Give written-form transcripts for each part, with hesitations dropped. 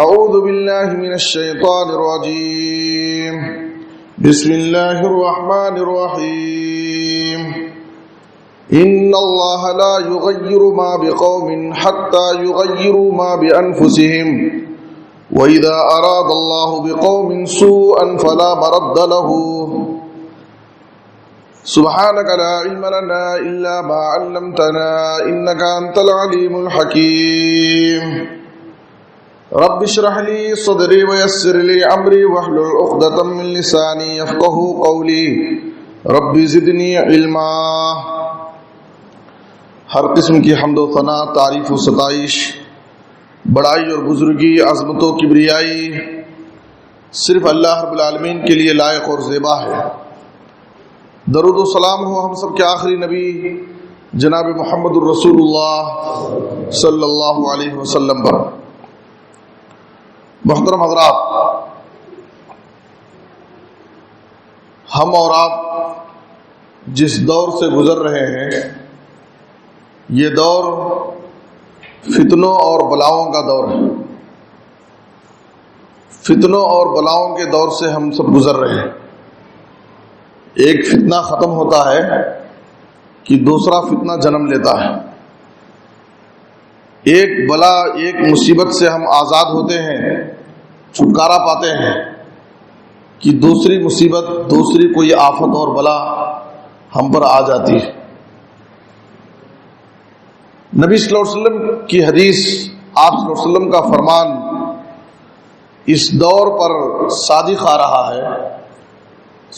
أعوذ بالله من الشيطان الرجيم بسم الله الرحمن الرحيم إن الله لا يغير ما بقوم حتى يغيروا ما بأنفسهم وإذا أراد الله بقوم سوءا فلا مرد له سبحانك لا علم لنا إلا ما علمتنا إنك أنت العليم الحكيم رب اشرح لي صدري ويسر لي أمري واحلل عقدة من لساني يفقهوا قولي رب زدني علما۔ ہر قسم کی حمد و ثنا، تعریف و ستائش، بڑائی اور بزرگی، عظمت و کبریائی صرف اللہ رب العالمین کے لیے لائق اور زیبا ہے۔ درود و سلام ہو ہم سب کے آخری نبی جناب محمد الرسول اللہ صلی اللہ علیہ وسلم پر۔ محترم حضرات، ہم اور آپ جس دور سے گزر رہے ہیں یہ دور فتنوں اور بلاؤں کا دور ہے۔ فتنوں اور بلاؤں کے دور سے ہم سب گزر رہے ہیں۔ ایک فتنہ ختم ہوتا ہے کہ دوسرا فتنہ جنم لیتا ہے۔ ایک بلا، ایک مصیبت سے ہم آزاد ہوتے ہیں، چھٹکارا پاتے ہیں کہ دوسری مصیبت، دوسری کوئی آفت اور بلا ہم پر آ جاتی ہے۔ نبی صلی اللہ علیہ وسلم کی حدیث، آپ صلی اللہ علیہ وسلم کا فرمان اس دور پر صادق آ رہا ہے۔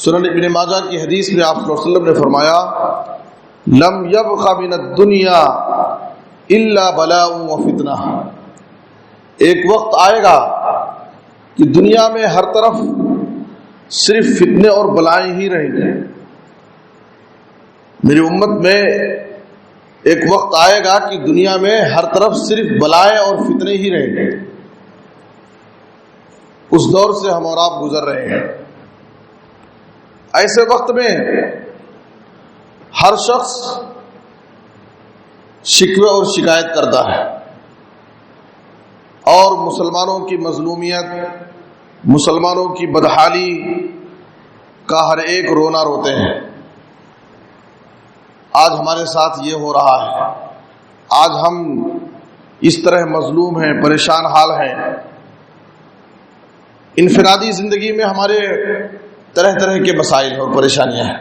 سنن ابن ماجہ کی حدیث میں آپ صلی اللہ علیہ وسلم نے فرمایا لم یبق من الدنیا الا بلاء و فتنہ۔ ایک وقت آئے گا کہ دنیا میں ہر طرف صرف فتنے اور بلائیں ہی رہیں گے۔ میری امت میں ایک وقت آئے گا کہ دنیا میں ہر طرف صرف بلائیں اور فتنے ہی رہیں گے۔ اس دور سے ہم اور آپ گزر رہے ہیں۔ ایسے وقت میں ہر شخص شکوے اور شکایت کرتا ہے، اور مسلمانوں کی مظلومیت، مسلمانوں کی بدحالی کا ہر ایک رونا روتے ہیں۔ آج ہمارے ساتھ یہ ہو رہا ہے، آج ہم اس طرح مظلوم ہیں، پریشان حال ہیں۔ انفرادی زندگی میں ہمارے طرح طرح کے مسائل اور پریشانیاں ہیں۔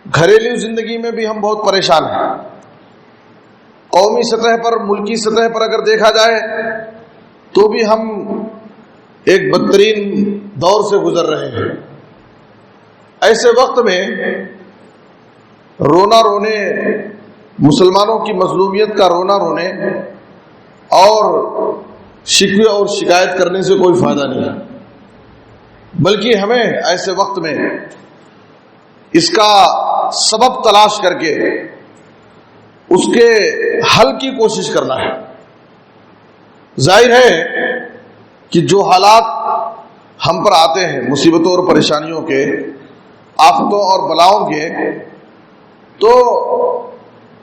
گھریلو زندگی میں بھی ہم بہت پریشان ہیں۔ قومی سطح پر، ملکی سطح پر اگر دیکھا جائے تو بھی ہم ایک بدترین دور سے گزر رہے ہیں۔ ایسے وقت میں رونا رونے، مسلمانوں کی مظلومیت کا رونا رونے اور شکوے اور شکایت کرنے سے کوئی فائدہ نہیں ہے، بلکہ ہمیں ایسے وقت میں اس کا سبب تلاش کر کے اس کے حل کی کوشش کرنا ہے۔ ظاہر ہے کہ جو حالات ہم پر آتے ہیں، مصیبتوں اور پریشانیوں کے، آفتوں اور بلاؤں کے، تو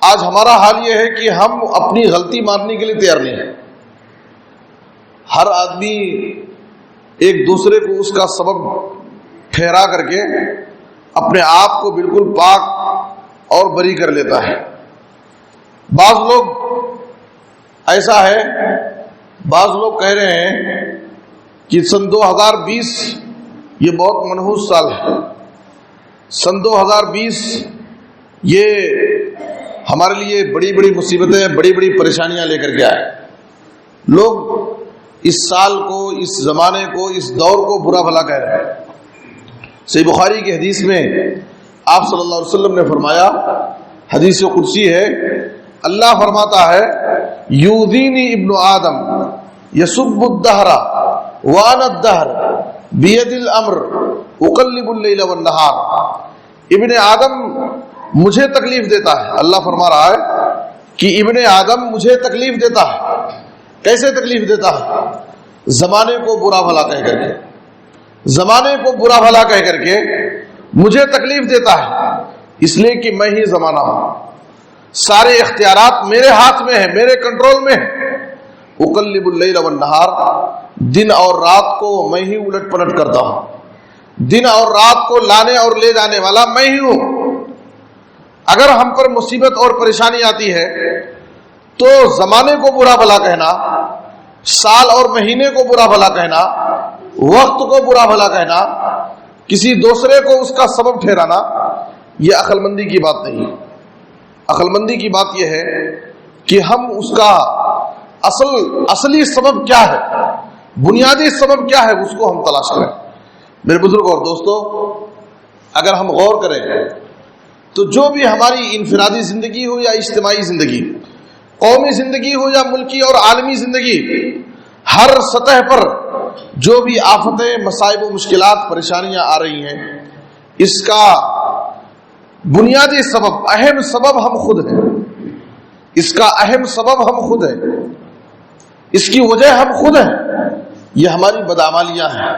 آج ہمارا حال یہ ہے کہ ہم اپنی غلطی ماننے کے لیے تیار نہیں ہیں۔ ہر آدمی ایک دوسرے کو اس کا سبب ٹھہرا کر کے اپنے آپ کو بالکل پاک اور بری کر لیتا ہے۔ بعض لوگ ایسا ہے، بعض لوگ کہہ رہے ہیں کہ سن 2020 یہ بہت منحوس سال ہے۔ سن 2020 یہ ہمارے لیے بڑی بڑی مصیبتیں، بڑی بڑی پریشانیاں لے کر کے آئے۔ لوگ اس سال کو، اس زمانے کو، اس دور کو برا بھلا کہہ رہے ہیں۔ صحیح بخاری کی حدیث میں آپ صلی اللہ علیہ وسلم نے فرمایا، حدیث قدسی ہے، اللہ فرماتا ہے یؤذینی ابن آدم یسب الدہر وانا الدہر بید الامر اقلب اللیل والنہار۔ ابن آدم مجھے تکلیف دیتا ہے، اللہ فرما رہا ہے کہ ابن آدم مجھے تکلیف دیتا ہے۔ کیسے تکلیف دیتا ہے؟ زمانے کو برا بھلا کہہ کر کے، زمانے کو برا بھلا کہہ کر کے مجھے تکلیف دیتا ہے، اس لیے کہ میں ہی زمانہ ہوں، سارے اختیارات میرے ہاتھ میں ہیں، میرے کنٹرول میں ہیں۔ اقلب اللیل والنہار، دن اور رات کو میں ہی الٹ پلٹ کرتا ہوں، دن اور رات کو لانے اور لے جانے والا میں ہی ہوں۔ اگر ہم پر مصیبت اور پریشانی آتی ہے تو زمانے کو برا بھلا کہنا، سال اور مہینے کو برا بھلا کہنا، وقت کو برا بھلا کہنا، کسی دوسرے کو اس کا سبب ٹھہرانا، یہ عقل مندی کی بات نہیں۔ عقل مندی کی بات یہ ہے کہ ہم اس کا اصلی سبب کیا ہے، بنیادی سبب کیا ہے، اس کو ہم تلاش کریں۔ میرے بزرگ اور دوستو، اگر ہم غور کریں تو جو بھی ہماری انفرادی زندگی ہو یا اجتماعی زندگی، قومی زندگی ہو یا ملکی اور عالمی زندگی، ہر سطح پر جو بھی آفتیں، مصائب و مشکلات، پریشانیاں آ رہی ہیں، اس کا بنیادی سبب، اہم سبب ہم خود ہیں۔ اس کا اہم سبب ہم خود ہیں، اس کی وجہ ہم خود ہیں۔ یہ ہماری بدعمالیاں ہیں،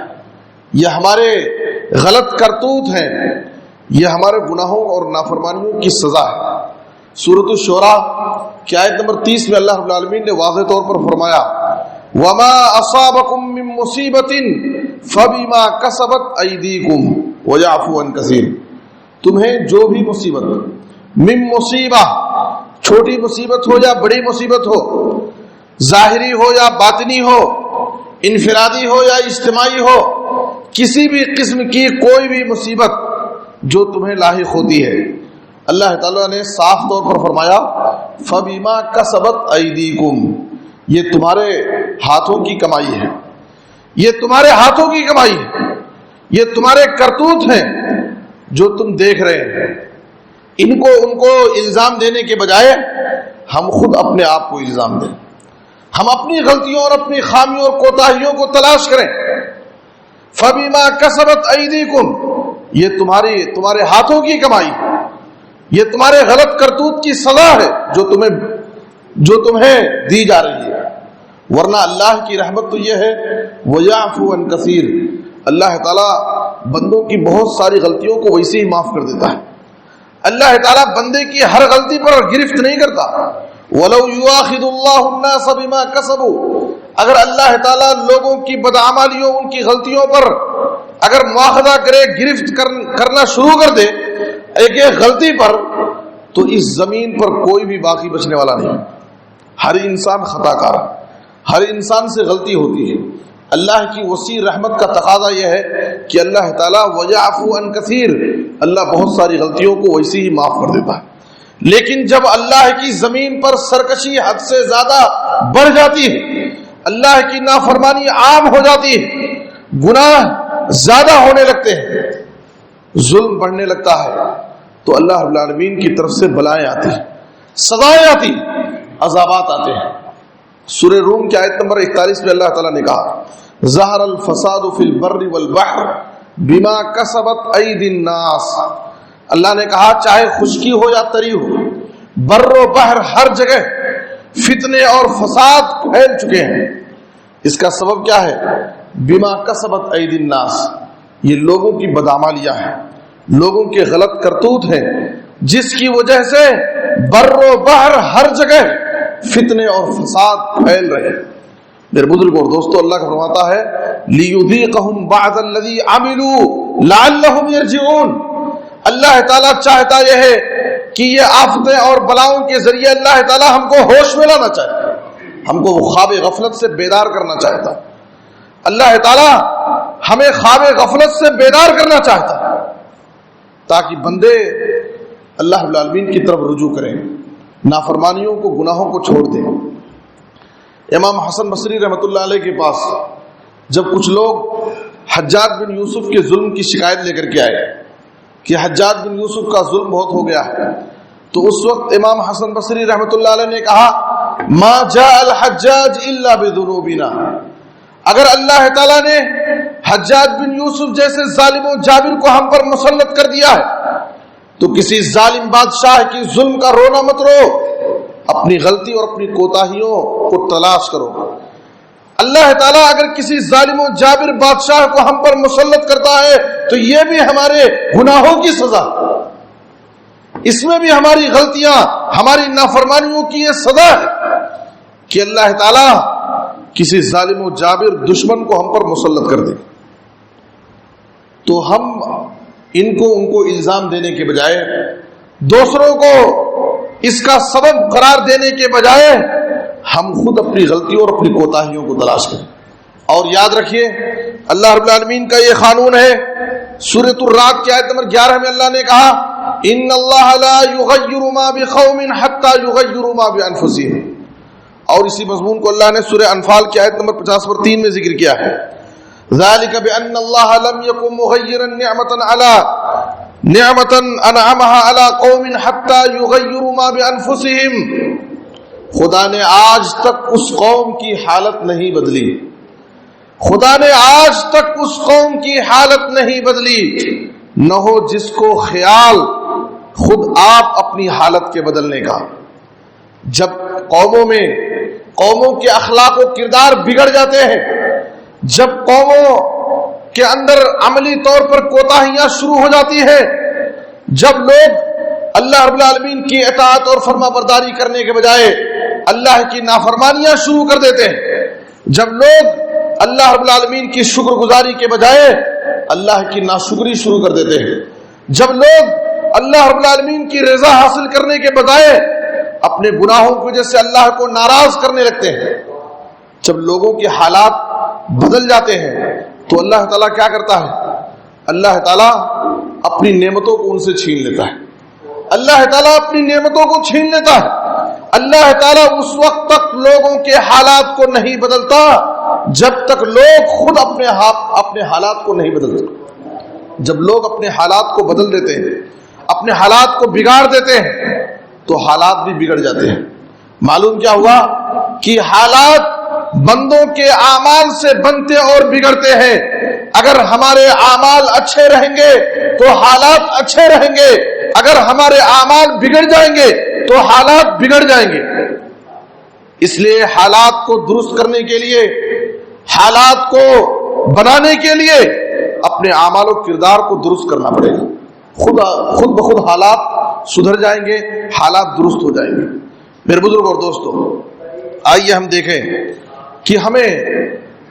یہ ہمارے غلط کرتوت ہیں، یہ ہمارے گناہوں اور نافرمانیوں کی سزا ہے۔ سورۃ الشورى کی آیت نمبر 30 میں اللہ رب العالمین نے واضح طور پر فرمایا وَمَا أَصَابَكُم مِّن مُّصِيبَةٍ فَبِمَا كَسَبَتْ أَيْدِيكُمْ وَيَعْفُو عَن كَثِيرٍ۔ تمہیں جو بھی مصیبت، من مصیبہ، چھوٹی مصیبت ہو یا بڑی مصیبت ہو، ظاہری ہو یا باطنی ہو، انفرادی ہو یا اجتماعی ہو، کسی بھی قسم کی کوئی بھی مصیبت جو تمہیں لاحق ہوتی ہے، اللہ تعالیٰ نے صاف طور پر فرمایا فَبِمَا كَسَبَتْ أَيْدِيكُمْ، یہ تمہارے ہاتھوں کی کمائی ہے، یہ تمہارے ہاتھوں کی کمائی ہے، یہ تمہارے کرتوت ہیں جو تم دیکھ رہے ہیں۔ ان کو الزام دینے کے بجائے ہم خود اپنے آپ کو الزام دیں، ہم اپنی غلطیوں اور اپنی خامیوں اور کوتاہیوں کو تلاش کریں۔ فَبِمَا كَسَبَتْ أَيْدِيكُمْ، یہ تمہارے ہاتھوں کی کمائی، یہ تمہارے غلط کرتوت کی سزا ہے جو تمہیں دی جا رہی ہے۔ ورنہ اللہ کی رحمت تو یہ ہے وَيَعْفُو عَن كَثِيرٍ، اللہ تعالیٰ بندوں کی بہت ساری غلطیوں کو ویسے ہی معاف کر دیتا ہے۔ اللہ تعالیٰ بندے کی ہر غلطی پر گرفت نہیں کرتا۔ وَلَوْ يُؤَاخِذُ اللَّهُ النَّاسَ بِمَا كَسَبُوا، اگر اللہ تعالیٰ لوگوں کی بدعمالیوں، ان کی غلطیوں پر اگر مواخذہ کرے، گرفت کرنا شروع کر دے ایک غلطی پر، تو اس زمین پر کوئی بھی باقی بچنے والا نہیں۔ ہر انسان خطا کار، ہر انسان سے غلطی ہوتی ہے۔ اللہ کی وسیع رحمت کا تقاضا یہ ہے کہ اللہ تعالیٰ وَيَعْفُو عَن كَثِيرٍ، اللہ بہت ساری غلطیوں کو ویسے ہی معاف کر دیتا ہے۔ لیکن جب اللہ کی زمین پر سرکشی حد سے زیادہ بڑھ جاتی ہے، اللہ کی نافرمانی عام ہو جاتی ہے، گناہ زیادہ ہونے لگتے ہیں، ظلم بڑھنے لگتا ہے، تو اللہ رب العالمین کی طرف سے بلائیں آتی ہیں، سزائیں آتی ہیں، عذابات آتے ہیں۔ سورہ روم کی آیت نمبر 41 میں اللہ تعالیٰ نے کہا ظہر الفساد فی البر والبحر بما کسبت ایدی الناس، اللہ نے کہا چاہے خشکی ہو یا تری ہو، بر و بحر ہر جگہ فتنے اور فساد پھیل چکے ہیں۔ اس کا سبب کیا ہے؟ بما کسبت ایدی الناس، یہ لوگوں کی بدعمالیاں ہیں، لوگوں کے غلط کرتوت ہیں، جس کی وجہ سے بر و بحر ہر جگہ فتنے اور فساد پھیل رہے ہیں۔ میرے بزرگ اور دوستو، اللہ کا فرماتا ہے لِيُذِيقَهُمْ بَعْضَ الَّذِي عَمِلُوا لَعَلَّهُمْ يَرْجِعُونَ، اللہ تعالیٰ چاہتا یہ ہے کہ یہ آفتیں اور بلاؤں کے ذریعے اللہ تعالیٰ ہم کو ہوش میں لانا چاہتا ہے، ہم کو خواب غفلت سے بیدار کرنا چاہتا ہے۔ اللہ تعالیٰ ہمیں خواب غفلت سے بیدار کرنا چاہتا ہے تاکہ بندے اللہ رب العالمین کی طرف رجوع کریں، نافرمانیوں کو، گناہوں کو چھوڑ دیں۔ امام حسن بصری رحمۃ اللہ علیہ کے پاس جب کچھ لوگ حجاج بن یوسف کے ظلم کی شکایت لے کر کے آئے کہ حجاج بن یوسف کا ظلم بہت ہو گیا ہے، تو اس وقت امام حسن بصری رحمۃ اللہ علیہ نے کہا ما جاء الحجاج الا بذنوبنا، اگر اللہ تعالیٰ نے حجاج بن یوسف جیسے ظالم و جابر کو ہم پر مسلط کر دیا ہے تو کسی ظالم بادشاہ کی ظلم کا رونا مت رو، اپنی غلطی اور اپنی کوتاہیوں کو تلاش کرو۔ اللہ تعالیٰ اگر کسی ظالم و جابر بادشاہ کو ہم پر مسلط کرتا ہے تو یہ بھی ہمارے گناہوں کی سزا، اس میں بھی ہماری غلطیاں، ہماری نافرمانیوں کی یہ سزا ہے کہ اللہ تعالیٰ کسی ظالم و جابر دشمن کو ہم پر مسلط کر دے تو ہم ان کو الزام دینے کے بجائے، دوسروں کو اس کا سبب قرار دینے کے بجائے ہم خود اپنی غلطیوں اور اپنی کوتاہیوں کو تلاش کریں. اور یاد رکھیے اللہ رب العالمین کا یہ قانون ہے. سورۃ الرعد کی آیت نمبر 11 میں اللہ نے کہا ان اللہ لا یغیر ما بقوم حتی یغیروا ما بانفسہم. اور اسی مضمون کو اللہ نے سورہ انفال کی آیت نمبر 50 پر 3 میں ذکر کیا ہے. ذالک بان اللہ لم یکن مغیرا نعمۃ انعمها علی قوم حتی یغیروا ما بانفسہم. خدا نے آج تک اس قوم کی حالت نہیں بدلی، خدا نے آج تک اس قوم کی حالت نہیں بدلی، نہ ہو جس کو خیال خود آپ اپنی حالت کے بدلنے کا. جب قوموں کے اخلاق و کردار بگڑ جاتے ہیں، جب قوموں کے اندر عملی طور پر کوتاہیاں شروع ہو جاتی ہیں، جب لوگ اللہ رب العالمین کی اطاعت اور فرما برداری کرنے کے بجائے اللہ کی نافرمانیاں شروع کر دیتے ہیں، جب لوگ اللہ رب العالمین کی شکر گزاری کے بجائے اللہ کی ناشکری شروع کر دیتے ہیں، جب لوگ اللہ رب العالمین کی رضا حاصل کرنے کے بجائے اپنے گناہوں کی وجہ سے اللہ کو ناراض کرنے لگتے ہیں، جب لوگوں کے حالات بدل جاتے ہیں تو اللہ تعالیٰ کیا کرتا ہے؟ اللہ تعالیٰ اپنی نعمتوں کو ان سے چھین لیتا ہے. اللہ تعالیٰ اپنی نعمتوں کو چھین لیتا ہے. اللہ تعالیٰ اس وقت تک لوگوں کے حالات کو نہیں بدلتا جب تک لوگ خود اپنے حالات کو نہیں بدلتے. جب لوگ اپنے حالات کو بدل دیتے ہیں، اپنے حالات کو بگاڑ دیتے ہیں تو حالات بھی بگڑ جاتے ہیں. معلوم کیا ہوا کہ حالات بندوں کے اعمال سے بنتے اور بگڑتے ہیں. اگر ہمارے اعمال اچھے رہیں گے تو حالات اچھے رہیں گے، اگر ہمارے اعمال بگڑ جائیں گے تو حالات بگڑ جائیں گے. اس لیے حالات کو درست کرنے کے لیے، حالات کو بنانے کے لیے اپنے اعمال و کردار کو درست کرنا پڑے گا. خود بخود حالات سدھر جائیں گے، حالات درست ہو جائیں گے. میرے بزرگ اور دوستو، آئیے ہم دیکھیں کہ ہمیں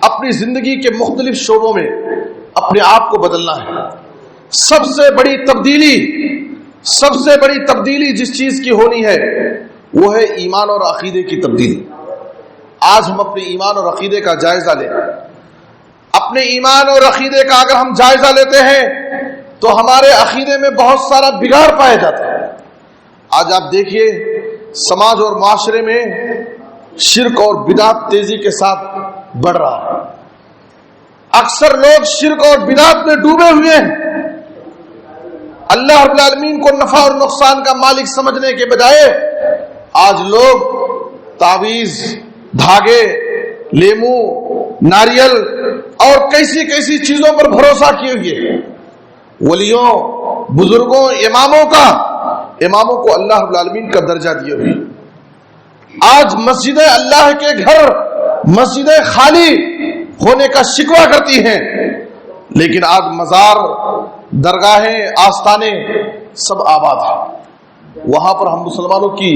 اپنی زندگی کے مختلف شعبوں میں اپنے آپ کو بدلنا ہے. سب سے بڑی تبدیلی جس چیز کی ہونی ہے وہ ہے ایمان اور عقیدے کی تبدیلی. آج ہم اپنے ایمان اور عقیدے کا جائزہ لیں. اپنے ایمان اور عقیدے کا اگر ہم جائزہ لیتے ہیں تو ہمارے عقیدے میں بہت سارا بگاڑ پایا جاتا ہے. آج آپ دیکھیے سماج اور معاشرے میں شرک اور بدعت تیزی کے ساتھ بڑھ رہا ہے. اکثر لوگ شرک اور بدعت میں ڈوبے ہوئے ہیں. اللہ رب العالمین کو نفع اور نقصان کا مالک سمجھنے کے بجائے آج لوگ تعویذ، دھاگے، لیمو، ناریل اور کیسی چیزوں پر بھروسہ کیے ہوئے. ولیوں، بزرگوں، اماموں کو اللہ رب العالمین کا درجہ دیے ہوئے. آج مسجدیں اللہ کے گھر، مسجدیں خالی ہونے کا شکوہ کرتی ہیں، لیکن آج مزار، درگاہیں، آستانے سب آباد ہیں. وہاں پر ہم مسلمانوں کی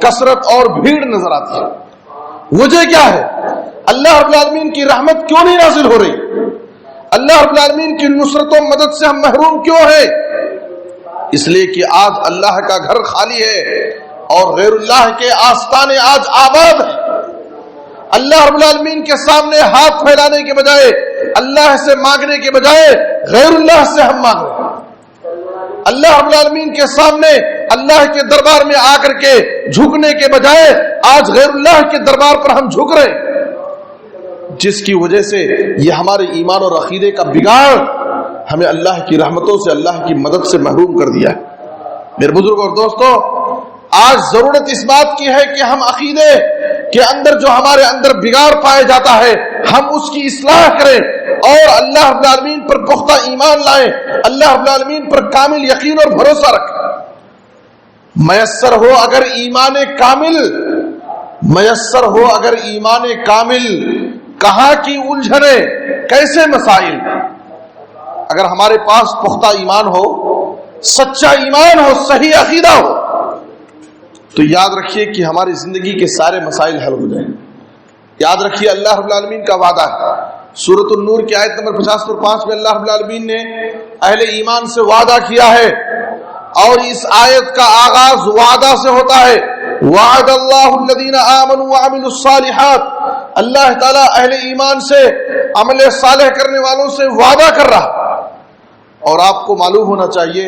کثرت اور بھیڑ نظر آتی ہے. وجہ کیا ہے؟ اللہ رب العالمین کی رحمت کیوں نہیں نازل ہو رہی؟ اللہ رب العالمین کی نصرت و مدد سے ہم محروم کیوں ہیں؟ اس لیے کہ آج اللہ کا گھر خالی ہے اور غیر اللہ کے آستانے آج آباد ہیں. اللہ رب العالمین کے سامنے ہاتھ پھیلانے کے بجائے، اللہ سے مانگنے کے بجائے غیر اللہ سے ہم مانگ رہے ہیں. اللہ رب العالمین کے سامنے اللہ کے دربار میں آ کر کے جھکنے کے بجائے آج غیر اللہ کے دربار پر ہم جھک رہے ہیں، جس کی وجہ سے یہ ہمارے ایمان اور عقیدے کا بگاڑ ہمیں اللہ کی رحمتوں سے، اللہ کی مدد سے محروم کر دیا ہے. میرے بزرگ اور دوستو، آج ضرورت اس بات کی ہے کہ ہم عقیدے کے اندر جو ہمارے اندر بگاڑ پایا جاتا ہے ہم اس کی اصلاح کریں اور اللہ رب العالمین پر پختہ ایمان لائیں، اللہ رب العالمین پر کامل یقین اور بھروسہ رکھیں. میسر ہو اگر ایمان کامل، کہاں کی الجھنے، کیسے مسائل. اگر ہمارے پاس پختہ ایمان ہو، سچا ایمان ہو، صحیح عقیدہ ہو، تو یاد رکھیے کہ ہماری زندگی کے سارے مسائل حل ہو جائیں. یاد رکھیے اللہ رب العالمین کا وعدہ ہے، سورۃ النور کی آیت نمبر 50 اور 5 میں اللہ رب العالمین نے اہل ایمان سے وعدہ کیا ہے، اور اس آیت کا آغاز وعدہ سے ہوتا ہے۔ وعد اللہ الذین آمنوا وعملوا الصالحات، اللہ تعالیٰ اہل ایمان سے، عمل صالح کرنے والوں سے وعدہ کر رہا۔ اور آپ کو معلوم ہونا چاہیے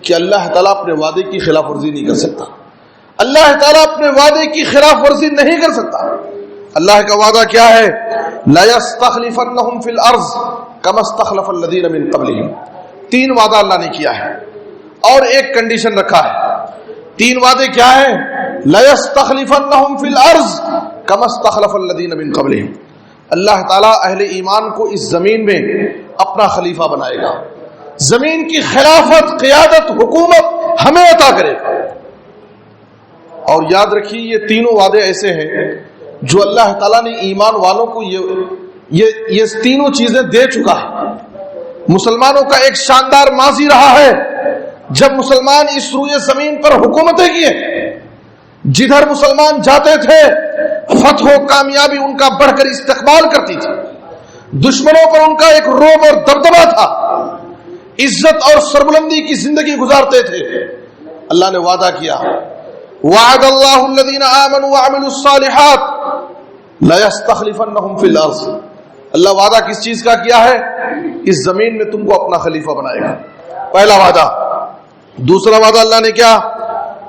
کہ اللہ تعالیٰ اپنے وعدے کی خلاف ورزی نہیں کر سکتا، اللہ تعالیٰ اپنے وعدے کی خلاف ورزی نہیں کر سکتا۔ اللہ کا وعدہ کیا ہے؟ لَيَسْتَخْلِفَنَّهُمْ فِي الْأَرْضِ كَمَا اسْتَخْلَفَ الَّذِينَ مِن قَبْلِهِمْ، 3 وعدہ اللہ نے کیا ہے اور ایک کنڈیشن رکھا ہے۔ 3 وعدے کیا ہے؟ لَيَسْتَخْلِفَنَّهُمْ فِي الْأَرْضِ كَمَا اسْتَخْلَفَ الَّذِينَ مِن قَبْلِهِمْ، اللہ تعالیٰ اہل ایمان کو اس زمین میں اپنا خلیفہ بنائے گا، زمین کی خلافت، قیادت، حکومت ہمیں عطا کرے گا۔ اور یاد رکھیے یہ تینوں وعدے ایسے ہیں جو اللہ تعالیٰ نے ایمان والوں کو یہ تینوں چیزیں دے چکا ہے۔ مسلمانوں کا ایک شاندار ماضی رہا ہے جب مسلمان اس روئے زمین پر حکومتیں کیے، جدھر مسلمان جاتے تھے فتح و کامیابی ان کا بڑھ کر استقبال کرتی تھی، دشمنوں پر ان کا ایک رعب اور دبدبہ تھا، عزت اور سربلندی کی زندگی گزارتے تھے۔ اللہ نے وعدہ کیا، وعد اللہ الذین آمنوا وعملوا الصالحات لَيَسْتَخْلِفَنَّهُمْ فِي الْأَرْضِ، اللہ وعدہ کس چیز کا کیا ہے؟ اس زمین میں تم کو اپنا خلیفہ بنائے گا، پہلا وعدہ۔ دوسرا وعدہ اللہ نے کیا؟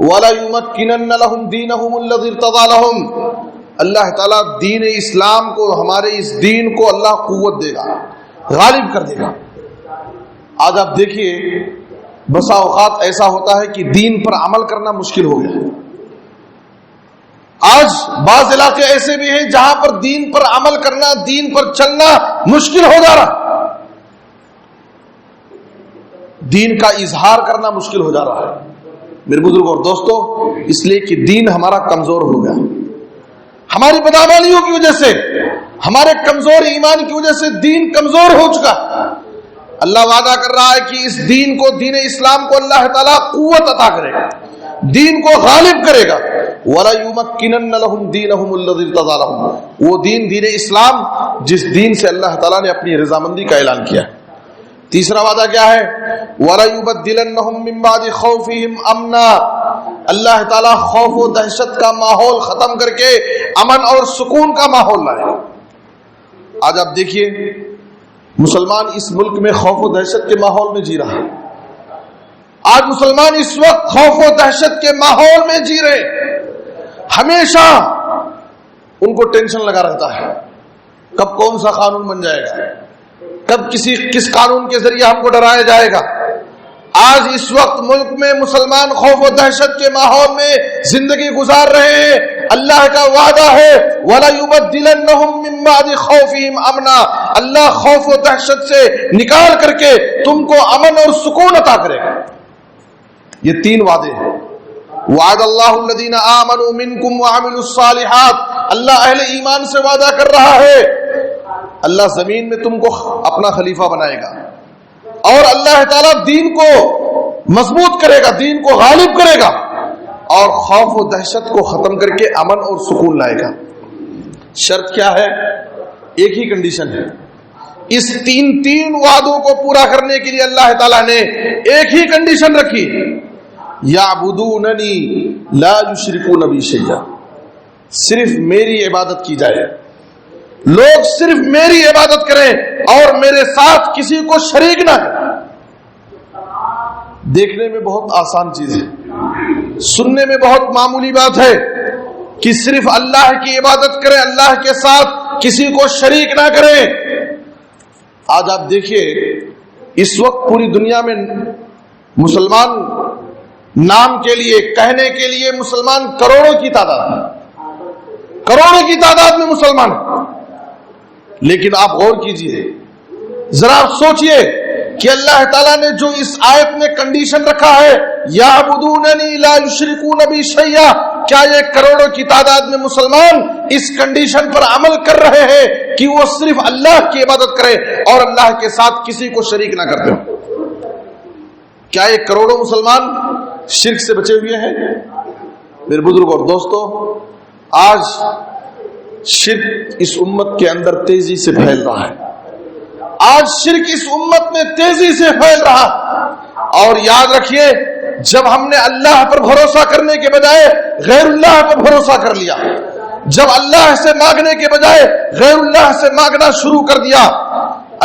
وَلَيُمَكِّنَنَّ لَهُمْ دِينَهُمُ الَّذِي ارْتَضَىٰ لَهُمْ، اللہ تعالیٰ دین اسلام کو، ہمارے اس دین کو اللہ قوت دے گا، غالب کر دے گا۔ آج آپ دیکھیے بسا اوقات ایسا ہوتا ہے کہ دین پر عمل کرنا مشکل ہو گیا ہے۔ آج بعض علاقے ایسے بھی ہیں جہاں پر دین پر عمل کرنا، دین پر چلنا مشکل ہو جا رہا، دین کا اظہار کرنا مشکل ہو جا رہا ہے میرے بزرگ اور دوستو، اس لیے کہ دین ہمارا کمزور ہو گیا، ہماری بدعمالیوں کی وجہ سے، ہمارے کمزور ایمان کی وجہ سے دین کمزور ہو چکا۔ اللہ وعدہ کر رہا ہے کہ اس دین کو، دین اسلام کو اللہ تعالیٰ قوت عطا کرے گا، دین کو غالب کرے گا۔ وَلَيُمَكِّنَنَّ لَهُمْ دِينَهُمُ الَّذِي ارْتَضَىٰ لَهُمْ، وہ دین، دین اسلام جس دین سے اللہ تعالیٰ نے اپنی رضامندی کا اعلان کیا ہے۔ تیسرا وعدہ کیا ہے؟ وَلَيُبَدِّلَنَّهُم مِّن بَعْدِ خَوْفِهِمْ أَمْنًا، اللہ تعالیٰ خوف و دہشت کا ماحول ختم کر کے امن اور سکون کا ماحول لائے گا۔ آج آپ دیکھیے مسلمان اس ملک میں خوف و دہشت کے ماحول میں جی رہا ہے، آج مسلمان اس وقت خوف و دہشت کے ماحول میں جی رہے، ہمیشہ ان کو ٹینشن لگا رہتا ہے کب کون سا قانون بن جائے گا، کب کس قانون کے ذریعے ہم کو ڈرایا جائے گا۔ آج اس وقت ملک میں مسلمان خوف و دہشت کے ماحول میں زندگی گزار رہے ہیں۔ اللہ کا وعدہ ہے وَلَيُبَدِّلَنَّهُم مِّن بَعْدِ خَوْفِهِمْ أَمْنًا، اللہ خوف و دہشت سے نکال کر کے تم کو امن اور سکون عطا کرے گا۔ یہ 3 وعدے ہیں۔ وعد اللہ الذین آمنوا منکم وعملوا الصالحات، اللہ اہل ایمان سے وعدہ کر رہا ہے اللہ زمین میں تم کو اپنا خلیفہ بنائے گا، اور اللہ تعالیٰ دین کو مضبوط کرے گا، دین کو غالب کرے گا، اور خوف و دہشت کو ختم کر کے امن اور سکون لائے گا۔ شرط کیا ہے؟ ایک ہی کنڈیشن ہے، اس تین وعدوں کو پورا کرنے کے لیے اللہ تعالیٰ نے ایک ہی کنڈیشن رکھی، یعبدوننی لا یشرکون بی شیئا، صرف میری عبادت کی جائے، لوگ صرف میری عبادت کریں اور میرے ساتھ کسی کو شریک نہ کریں۔ دیکھنے میں بہت آسان چیز ہے، سننے میں بہت معمولی بات ہے کہ صرف اللہ کی عبادت کریں، اللہ کے ساتھ کسی کو شریک نہ کریں۔ آج آپ دیکھیے اس وقت پوری دنیا میں مسلمان نام کے لیے، کہنے کے لیے مسلمان کروڑوں کی تعداد میں مسلمان، لیکن آپ غور کیجئے، ذرا آپ سوچئے کہ اللہ تعالیٰ نے جو اس آیت میں کنڈیشن رکھا ہے یعبدوننی لا یشرکون بی شیئا، کیا یہ کروڑوں کی تعداد میں مسلمان اس کنڈیشن پر عمل کر رہے ہیں کہ وہ صرف اللہ کی عبادت کریں اور اللہ کے ساتھ کسی کو شریک نہ کرتے ہوں؟ کیا یہ کروڑوں مسلمان شرک سے بچے ہوئے ہیں؟ میرے بزرگ اور دوستو، آج شرک اس امت کے اندر تیزی سے پھیل رہا ہے، آج شرک اس امت میں تیزی سے پھیل رہا ہے۔ اور یاد رکھیے، جب ہم نے اللہ پر بھروسہ کرنے کے بجائے غیر اللہ پر بھروسہ کر لیا، جب اللہ سے مانگنے کے بجائے غیر اللہ سے مانگنا شروع کر دیا،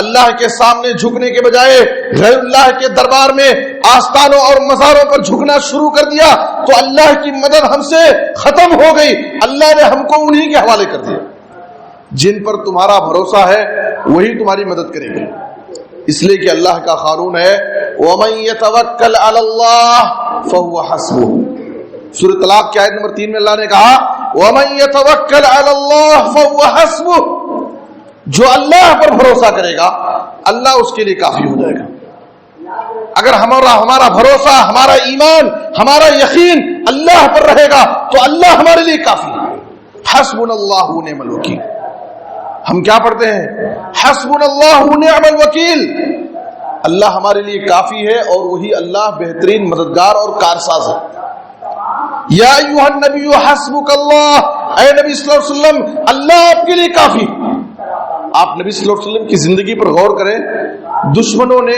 اللہ کے سامنے جھکنے کے بجائے غیر اللہ کے دربار میں آستانوں اور مزاروں پر جھکنا شروع کر دیا، تو اللہ کی مدد ہم سے ختم ہو گئی۔ اللہ نے ہم کو انہی کے حوالے کر دیا۔ جن پر تمہارا بھروسہ ہے وہی تمہاری مدد کریں گے، اس لیے کہ اللہ کا قانون ہے وَمَن يَتَوَكَّلْ عَلَى اللَّهِ فَهُوَ حَسْبُهُ۔ سورۃ طلاق کی آیت نمبر 3 میں اللہ نے کہا وَمَن يَتَوَكَّلْ عَلَى اللَّهِ فَهُوَ حَسْبُهُ، جو اللہ پر بھروسہ کرے گا اللہ اس کے لیے کافی ہو جائے گا۔ اگر ہمارا بھروسہ، ہمارا ایمان، ہمارا یقین اللہ پر رہے گا تو اللہ ہمارے لیے کافی ہے۔ حسبنا اللہ ونعم الوکیل۔ ہم کیا پڑھتے ہیں؟ حسبنا اللہ ونعم الوکیل۔ اللہ ہمارے لیے کافی ہے اور وہی اللہ بہترین مددگار اور کارساز ہے۔ یا ایھا النبی حسبک اللہ، اے نبی صلی اللہ علیہ وسلم اللہ آپ کے لیے کافی۔ آپ نبی صلی اللہ علیہ وسلم کی زندگی پر غور کریں، دشمنوں نے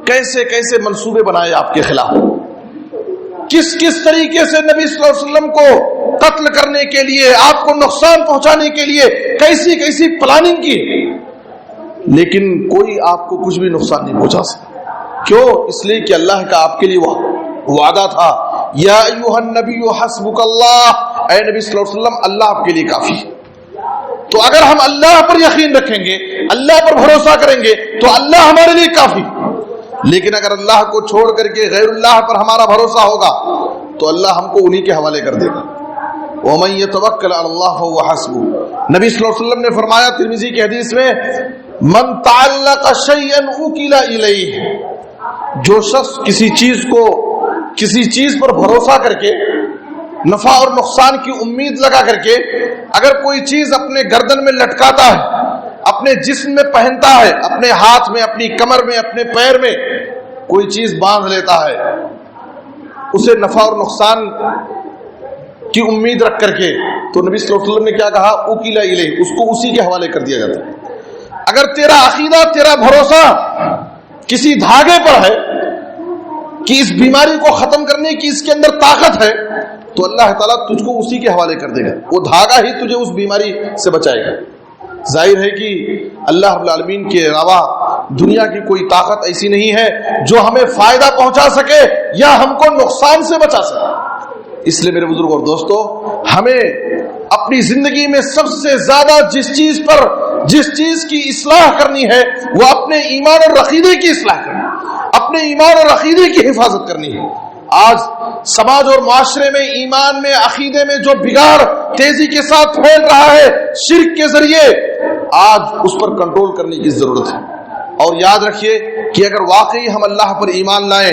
کیسے کیسے منصوبے بنائے آپ کے خلاف، کس کس طریقے سے نبی صلی اللہ علیہ وسلم کو قتل کرنے کے لیے، آپ کو نقصان پہنچانے کے لیے کیسی کیسی پلاننگ کی، لیکن کوئی آپ کو کچھ بھی نقصان نہیں پہنچا سکا۔ کیوں؟ اس لیے کہ اللہ کا آپ کے لیے وعدہ تھا یا ایھا النبی حسبک اللہ، اے نبی صلی اللہ علیہ وسلم اللہ آپ کے لیے کافی ہے۔ تو اگر ہم اللہ پر یقین رکھیں گے، اللہ پر بھروسہ کریں گے تو اللہ ہمارے لیے کافی، لیکن اگر اللہ کو چھوڑ کر کے غیر اللہ پر ہمارا بھروسہ ہوگا تو اللہ ہم کو انہی کے حوالے کر دے گا۔ وَمَن يَتَوَكَّلْ عَلَى اللَّهِ فَهُوَ حَسْبُهُ۔ نبی صلی اللہ علیہ وسلم نے فرمایا ترمذی کی حدیث میں من تعلق شیئا وکل الیہ، جو شخص کسی چیز پر بھروسہ کر کے، نفع اور نقصان کی امید لگا کر کے اگر کوئی چیز اپنے گردن میں لٹکاتا ہے، اپنے جسم میں پہنتا ہے، اپنے ہاتھ میں، اپنی کمر میں، اپنے پیر میں کوئی چیز باندھ لیتا ہے، اسے نفع اور نقصان کی امید رکھ کر کے، تو نبی صلی اللہ علیہ وسلم نے کیا کہا؟ وکل الیہ، اس کو اسی کے حوالے کر دیا جاتا ہے۔ اگر تیرا عقیدہ، تیرا بھروسہ کسی دھاگے پر ہے کہ اس بیماری کو ختم کرنے کی اس کے اندر طاقت ہے، تو اللہ تعالیٰ تجھ کو اسی کے حوالے کر دے گا، وہ دھاگا ہی تجھے اس بیماری سے بچائے گا۔ ظاہر ہے کہ اللہ رب العالمین کے علاوہ دنیا کی کوئی طاقت ایسی نہیں ہے جو ہمیں فائدہ پہنچا سکے یا ہم کو نقصان سے بچا سکے۔ اس لیے میرے بزرگ اور دوستو، ہمیں اپنی زندگی میں سب سے زیادہ جس چیز کی اصلاح کرنی ہے وہ اپنے ایمان اور عقیدے کی اصلاح کرنی ہے، اپنے ایمان اور عقیدے کی حفاظت کرنی ہے۔ آج سماج اور معاشرے میں ایمان میں، عقیدے میں جو بگاڑ تیزی کے ساتھ پھیل رہا ہے شرک کے ذریعے، آج اس پر کنٹرول کرنے کی ضرورت ہے۔ اور یاد رکھیے کہ اگر واقعی ہم اللہ پر ایمان لائیں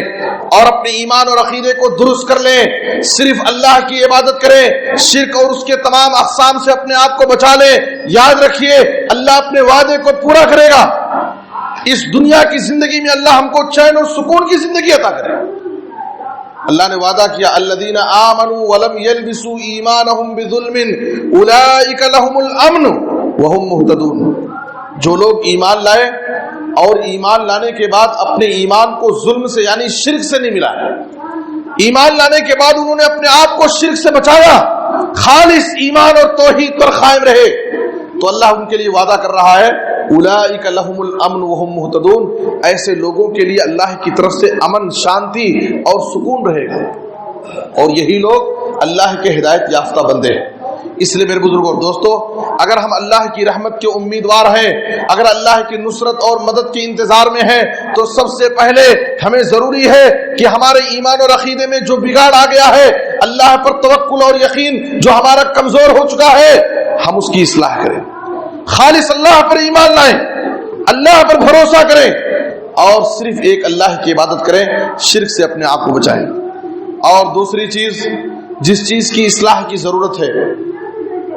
اور اپنے ایمان اور عقیدے کو درست کر لیں، صرف اللہ کی عبادت کریں، شرک اور اس کے تمام اقسام سے اپنے آپ کو بچا لیں، یاد رکھیے اللہ اپنے وعدے کو پورا کرے گا۔ اس دنیا کی زندگی میں اللہ ہم کو چین اور سکون کی زندگی عطا کرے گا۔ اللہ نے وعدہ کیا الذین آمنوا ولم یلبسوا ایمانہم بظلم اولئک لہم الامن وہم مہتدون۔ جو لوگ ایمان لائے اور ایمان لانے کے بعد اپنے ایمان کو ظلم سے یعنی شرک سے نہیں ملا، ایمان لانے کے بعد انہوں نے اپنے آپ کو شرک سے بچایا، خالص ایمان اور توحید پر قائم رہے، تو اللہ ان کے لیے وعدہ کر رہا ہے اولئک لہم الامن وہم مہتدون، ایسے لوگوں کے لیے اللہ کی طرف سے امن، شانتی اور سکون رہے گا، اور یہی لوگ اللہ کے ہدایت یافتہ بندے ہیں۔ اس لیے میرے بزرگوں اور دوستو، اگر ہم اللہ کی رحمت کے امیدوار ہیں، اگر اللہ کی نصرت اور مدد کے انتظار میں ہیں، تو سب سے پہلے ہمیں ضروری ہے کہ ہمارے ایمان اور عقیدے میں جو بگاڑ آ گیا ہے، اللہ پر توکل اور یقین جو ہمارا کمزور ہو چکا ہے، ہم اس کی اصلاح کریں، خالص اللہ پر ایمان لائیں، اللہ پر بھروسہ کریں اور صرف ایک اللہ کی عبادت کریں، شرک سے اپنے آپ کو بچائیں۔ اور دوسری چیز، جس چیز کی اصلاح کی ضرورت ہے،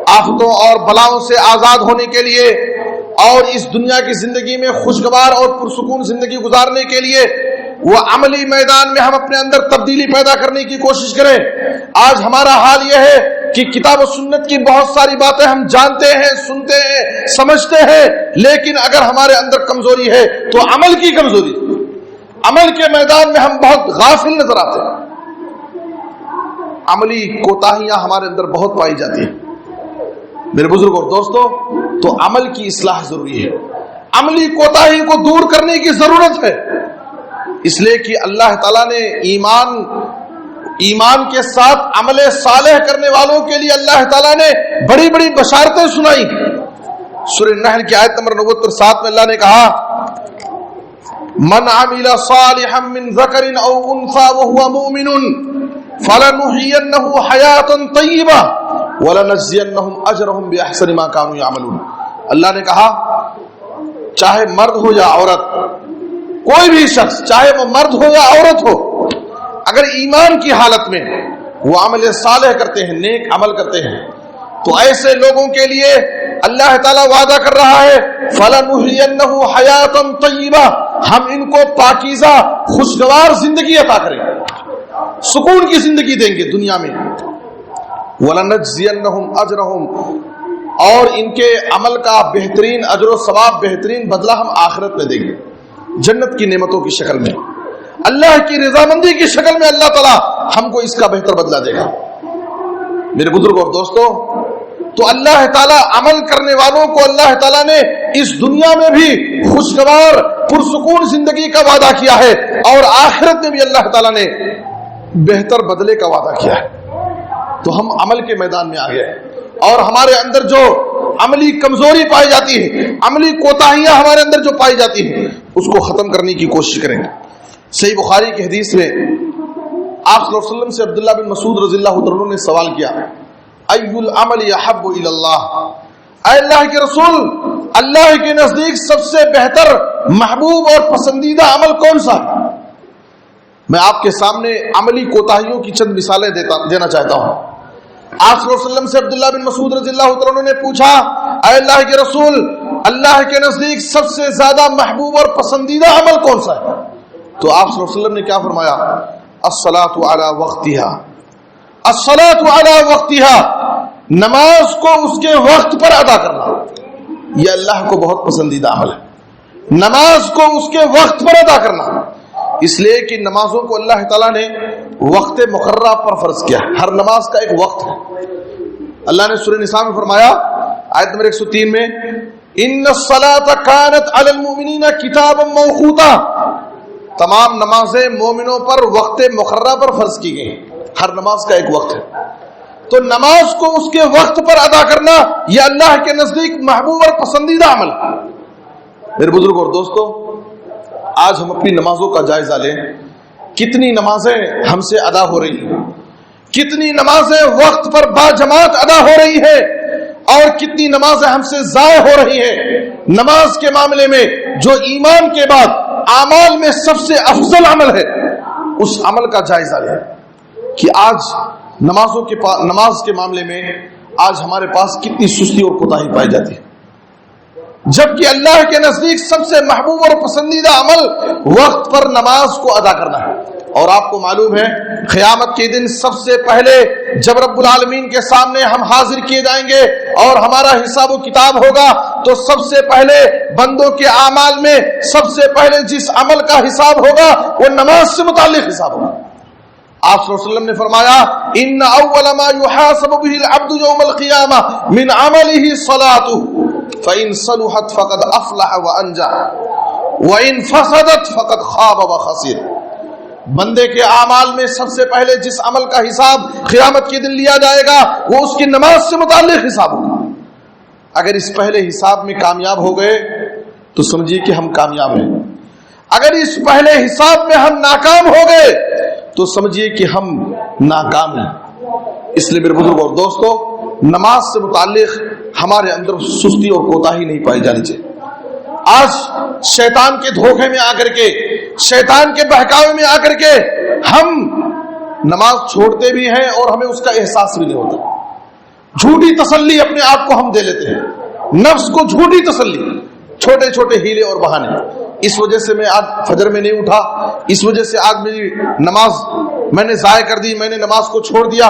آفتوں اور بلاؤں سے آزاد ہونے کے لیے اور اس دنیا کی زندگی میں خوشگوار اور پرسکون زندگی گزارنے کے لیے، وہ عملی میدان میں ہم اپنے اندر تبدیلی پیدا کرنے کی کوشش کریں۔ آج ہمارا حال یہ ہے کہ کتاب و سنت کی بہت ساری باتیں ہم جانتے ہیں، سنتے ہیں، سمجھتے ہیں، لیکن اگر ہمارے اندر کمزوری ہے تو عمل کی کمزوری، عمل کے میدان میں ہم بہت غافل نظر آتے ہیں، عملی کوتاہیاں ہمارے اندر بہت پائی جاتی ہیں۔ میرے بزرگ اور دوستو، تو عمل کی اصلاح ضروری ہے، عملی کوتاہی کو دور کرنے کی ضرورت ہے، اس لیے کہ اللہ تعالیٰ نے ایمان کے ساتھ عمل صالح کرنے والوں کے لیے اللہ تعالیٰ نے بڑی بڑی بشارتیں سنائی۔ سورہ نحل کی آیت نمبر 97 میں اللہ نے کہا من عمل صالحا من ذکر او انثى وهو مؤمن فلنحيينه حیاتا طیبہ ولنجزینہم اجرہم باحسن ما كانوا يعملون۔ اللہ نے کہا چاہے مرد ہو یا عورت، کوئی بھی شخص چاہے وہ مرد ہو یا عورت ہو، اگر ایمان کی حالت میں وہ عمل صالح کرتے ہیں، نیک عمل کرتے ہیں، تو ایسے لوگوں کے لیے اللہ تعالیٰ وعدہ کر رہا ہے فَلَنُحْيِيَنَّهُ حَيَاةً طَيِّبَةً، ہم ان کو پاکیزہ خوشگوار زندگی عطا کریں گے، سکون کی زندگی دیں گے دنیا میں، وَلَنَجْزِيَنَّهُمْ أَجْرَهُمْ، اور ان کے عمل کا بہترین اجر و ثواب، بہترین بدلہ ہم آخرت میں دیں گے، جنت کی نعمتوں کی شکل میں، اللہ کی رضامندی کی شکل میں اللہ تعالیٰ ہم کو اس کا بہتر بدلہ دے گا۔ میرے بزرگ اور دوستو، تو اللہ تعالیٰ عمل کرنے والوں کو اللہ تعالیٰ نے اس دنیا میں بھی خوشگوار پرسکون زندگی کا وعدہ کیا ہے، اور آخرت میں بھی اللہ تعالیٰ نے بہتر بدلے کا وعدہ کیا ہے۔ تو ہم عمل کے میدان میں آ گئے، اور ہمارے اندر جو عملی کمزوری پائی جاتی ہے، عملی کوتاہیاں ہمارے اندر جو پائی جاتی ہیں، اس کو ختم کرنے کی کوشش کریں گے۔ صحیح بخاری کی حدیث میں آپ صلی اللہ علیہ وسلم سے عبداللہ بن مسعود رضی اللہ عنہ نے سوال کیا ای العمل احب الی اللہ، اے اللہ کے رسول، اللہ کے نزدیک سب سے بہتر، محبوب اور پسندیدہ عمل کون سا ہے؟ میں آپ کے سامنے عملی کوتاہیوں کی چند مثالیں دینا چاہتا ہوں۔ آپ صلی اللہ علیہ وسلم سے عبداللہ بن مسعود رضی اللہ عنہ نے پوچھا اے اللہ کے رسول، اللہ کے نزدیک سب سے زیادہ محبوب اور پسندیدہ عمل کون سا ہے؟ تو آپ صلی اللہ علیہ وسلم نے کیا فرمایا؟ الصلاۃ علی وقتہا، الصلاۃ علی وقتہا، نماز کو اس کے وقت پر ادا کرنا، یہ اللہ کو بہت پسندیدہ عمل ہے، نماز کو اس کے وقت پر ادا کرنا، اس لیے کہ نمازوں کو اللہ تعالیٰ نے وقت مقررہ پر فرض کیا، ہر نماز کا ایک وقت ہے۔ اللہ نے سورہ نساء میں فرمایا آیت نمبر 103 میں ان الصلاۃ کانت علی المؤمنین کتابا موقوتا، تمام نمازیں مومنوں پر وقت مقررہ پر فرض کی گئی، ہر نماز کا ایک وقت ہے، تو نماز کو اس کے وقت پر ادا کرنا یہ اللہ کے نزدیک محبوب اور پسندیدہ عمل ہے۔ میرے بزرگ اور دوستو، آج ہم اپنی نمازوں کا جائزہ لیں، کتنی نمازیں ہم سے ادا ہو رہی ہیں، کتنی نمازیں وقت پر باجماعت ادا ہو رہی ہے، اور کتنی نمازیں ہم سے ضائع ہو رہی ہیں۔ نماز کے معاملے میں جو ایمان کے بعد اعمال میں سب سے افضل عمل ہے، اس عمل کا جائزہ لیں کہ آج نماز کے معاملے میں آج ہمارے پاس کتنی سستی اور کوتاہی پائی جاتی ہے، جبکہ اللہ کے نزدیک سب سے محبوب اور پسندیدہ عمل وقت پر نماز کو ادا کرنا ہے۔ اور آپ کو معلوم ہے قیامت کے دن سب سے پہلے جب رب العالمین کے سامنے ہم حاضر کیے جائیں گے اور ہمارا حساب و کتاب ہوگا، تو سب سے پہلے بندوں کے اعمال میں سب سے پہلے جس عمل کا حساب ہوگا وہ نماز سے متعلق حساب ہوگا۔ آپ صلی اللہ علیہ وسلم نے فرمایا ان اول ما يحاسب به العبد يوم القيامه من عمله صلاته فان صلحت فقد افلح وانجح وان فسدت فقد خاب وخسر۔ بندے کے اعمال میں سب سے پہلے جس عمل کا حساب قیامت کے دن لیا جائے گا وہ اس کی نماز سے متعلق حساب ہوگا۔ اگر اس پہلے حساب میں کامیاب ہو گئے تو سمجھیے کہ ہم کامیاب ہیں، اگر اس پہلے حساب میں ہم ناکام ہو گئے تو سمجھیے کہ ہم ناکام ہیں۔ اس لیے میرے بزرگ اور دوستو، نماز سے متعلق ہمارے اندر سستی اور کوتاہی نہیں پائی جانی چاہیے۔ آج شیطان کے دھوکے میں آ کر کے، شیطان کے بہکاوے میں آ کر کے ہم نماز چھوڑتے بھی ہیں اور ہمیں اس کا احساس بھی نہیں ہوتا، جھوٹی تسلی اپنے آپ کو ہم دے لیتے ہیں، نفس کو جھوٹی تسلی، چھوٹے چھوٹے ہیلے اور بہانے، اس وجہ سے میں آج فجر میں نہیں اٹھا، اس وجہ سے آج میری نماز میں نے ضائع کر دی، میں نے نماز کو چھوڑ دیا۔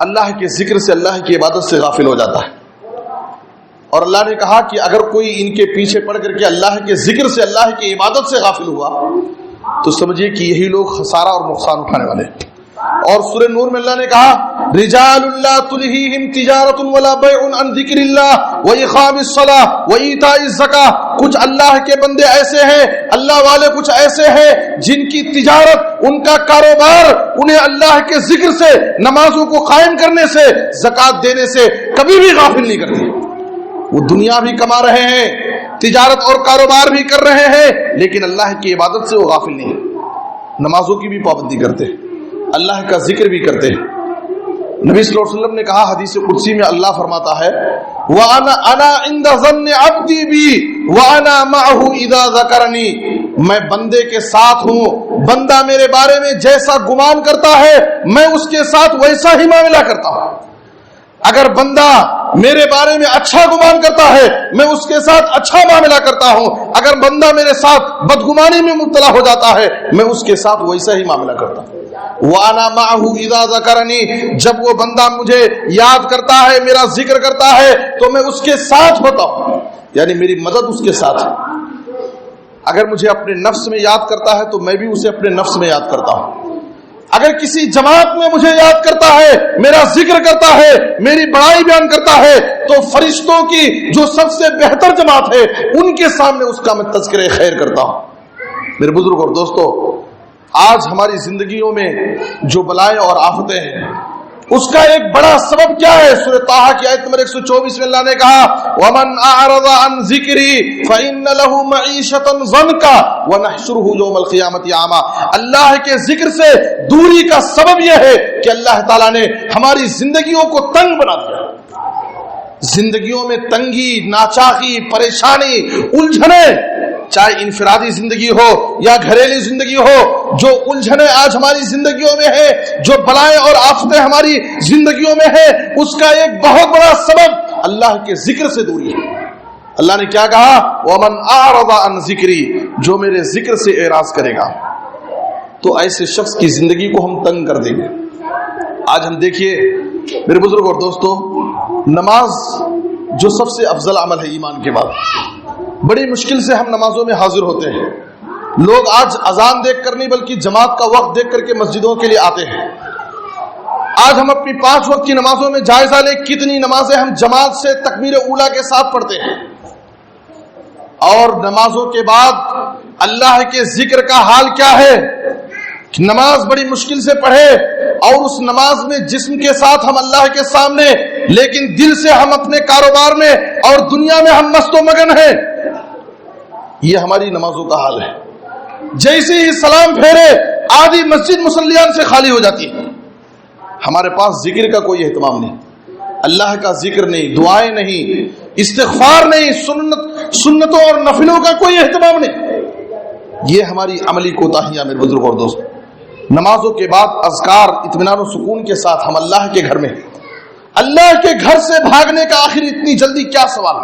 اللہ کے ذکر سے, اللہ کی عبادت سے غافل ہو جاتا ہے. اور اللہ نے کہا کہ اگر کوئی ان کے پیچھے پڑ کر کے اللہ کے ذکر سے, اللہ کی عبادت سے غافل ہوا تو سمجھیے کہ یہی لوگ خسارہ اور نقصان اٹھانے والے ہیں. اور سورہ نور میں اللہ نے کہا رجال لا تلہیہم تجارت ولا بیع عن ذکر اللہ واقام الصلاۃ وایتاء الزکاۃ. کچھ اللہ کے بندے ایسے ہیں, اللہ والے کچھ ایسے ہیں جن کی تجارت, ان کا کاروبار انہیں اللہ کے ذکر سے, نمازوں کو قائم کرنے سے, زکوٰۃ دینے سے کبھی بھی غافل نہیں کرتے. وہ دنیا بھی کما رہے ہیں, تجارت اور کاروبار بھی کر رہے ہیں, لیکن اللہ کی عبادت سے وہ غافل نہیں ہیں. نمازوں کی بھی پابندی کرتے ہیں, اللہ کا ذکر بھی کرتے ہیں. نبی صلی اللہ علیہ وسلم نے کہا حدیث قدسی میں اللہ فرماتا ہے وَأَنَا عِنْدَ ظَنِّ عَبْدِي بِي وَأَنَا مَعَهُ إِذَا ذَكَرَنِي. میں بندے کے ساتھ ہوں, بندہ میرے بارے میں جیسا گمان کرتا ہے میں اس کے ساتھ ویسا ہی معاملہ کرتا ہوں. اگر بندہ میرے بارے میں اچھا گمان کرتا ہے میں اس کے ساتھ اچھا معاملہ کرتا ہوں, اگر بندہ میرے ساتھ بدگمانی میں مبتلا ہو جاتا ہے میں اس کے ساتھ ویسا ہی معاملہ کرتا ہوں. وَأَنَا مَعَهُ إِذَا ذَكَرَنِي. جب وہ بندہ مجھے یاد کرتا ہے, میرا ذکر کرتا ہے تو میں اس کے ساتھ ہوتا ہوں, یعنی میری مدد اس کے ساتھ ہے. اگر مجھے اپنے نفس میں یاد کرتا ہے تو میں بھی اسے اپنے نفس میں یاد کرتا ہوں. اگر کسی جماعت میں مجھے یاد کرتا ہے, میرا ذکر کرتا ہے, میری بڑائی بیان کرتا ہے تو فرشتوں کی جو سب سے بہتر جماعت ہے ان کے سامنے اس کا میں تذکرہ خیر کرتا ہوں. میرے بزرگ اور دوستو, آج ہماری زندگیوں میں جو بلائیں اور آفتیں ہیں اس کا ایک بڑا سبب کیا ہے؟ سورہ طٰہٰ کی آیت نمبر 124 میں اللہ نے کہا وَمَنْ أَعْرَضَ عَنْ ذِكْرِي فَإِنَّ لَهُ مَعِيشَةً ضَنْكًا وَنَحْشُرُهُ يَوْمَ الْقِيَامَةِ أَعْمَىٰ. اللہ کے ذکر سے دوری کا سبب یہ ہے کہ اللہ تعالیٰ نے ہماری زندگیوں کو تنگ بنا دیا. زندگیوں میں تنگی, ناچاقی, پریشانی, الجھنے, چاہے انفرادی زندگی ہو یا گھریلو زندگی ہو, جو الجھنے آج ہماری زندگیوں میں ہے, جو بلائیں اور آفتیں ہماری زندگیوں میں ہے, اس کا ایک بہت بڑا سبب اللہ کے ذکر سے دوری ہے. اللہ نے کیا کہا وَمَنْ أَعْرَضَ عَنْ ذِكْرِي. جو میرے ذکر سے اعراض کرے گا تو ایسے شخص کی زندگی کو ہم تنگ کر دیں گے. آج ہم دیکھیے میرے بزرگ اور دوستو, نماز جو سب سے افضل عمل ہے ایمان کے بعد, بڑی مشکل سے ہم نمازوں میں حاضر ہوتے ہیں. لوگ آج اذان دیکھ کر نہیں بلکہ جماعت کا وقت دیکھ کر کے مسجدوں کے لیے آتے ہیں. آج ہم اپنی 5 وقت کی نمازوں میں جائزہ لیں کتنی نمازیں ہم جماعت سے تکبیر اولیٰ کے ساتھ پڑھتے ہیں, اور نمازوں کے بعد اللہ کے ذکر کا حال کیا ہے. نماز بڑی مشکل سے پڑھے اور اس نماز میں جسم کے ساتھ ہم اللہ کے سامنے, لیکن دل سے ہم اپنے کاروبار میں اور دنیا میں ہم مست و مگن ہیں. یہ ہماری نمازوں کا حال ہے. جیسے ہی سلام پھیرے آدھی مسجد مصلیان سے خالی ہو جاتی ہے. ہمارے پاس ذکر کا کوئی اہتمام نہیں, اللہ کا ذکر نہیں, دعائیں نہیں, استغفار نہیں, سنتوں اور نفلوں کا کوئی اہتمام نہیں. یہ ہماری عملی کوتاہیاں میرے بزرگ اور دوست. نمازوں کے بعد اذکار اطمینان و سکون کے ساتھ ہم اللہ کے گھر میں, اللہ کے گھر سے بھاگنے کا آخر اتنی جلدی کیا سوال.